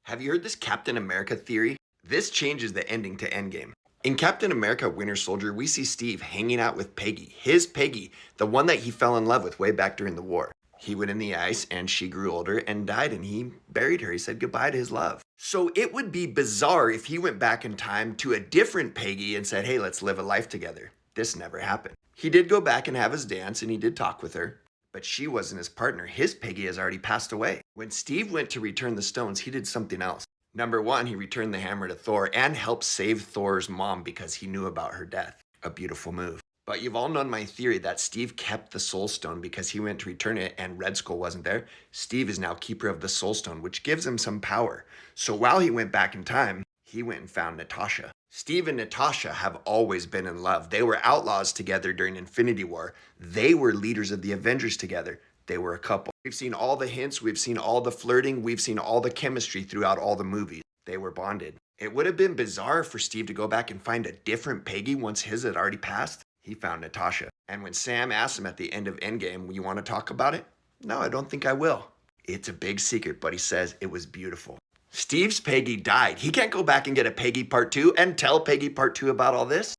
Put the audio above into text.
Have you heard this Captain America theory? This changes the ending to Endgame. In Captain America Winter Soldier, we see Steve hanging out with Peggy, his Peggy, the one that he fell in love with way back during the war. He went in the ice and she grew older and died, and he buried her. He said goodbye to his love. So it would be bizarre if he went back in time to a different Peggy and said, hey, let's live a life together. This never happened. He did go back and have his dance, and he did talk with her, but she wasn't his partner. His Peggy has already passed away. When Steve went to return the stones, he did something else. Number one, he returned the hammer to Thor and helped save Thor's mom because he knew about her death. A beautiful move. But you've all known my theory that Steve kept the Soul Stone because he went to return it and Red Skull wasn't there. Steve is now keeper of the Soul Stone, which gives him some power. So while he went back in time, he went and found Natasha. Steve and Natasha have always been in love. They were outlaws together during Infinity War. They were leaders of the Avengers together. They were a couple. We've seen all the hints, we've seen all the flirting, we've seen all the chemistry throughout all the movies. They were bonded. It would have been bizarre for Steve to go back and find a different Peggy once his had already passed. He found Natasha. And when Sam asked him at the end of Endgame, you want to talk about it? No, I don't think I will. It's a big secret, but he says it was beautiful. Steve's Peggy died. He can't go back and get a Peggy part 2 and tell Peggy part 2 about all this.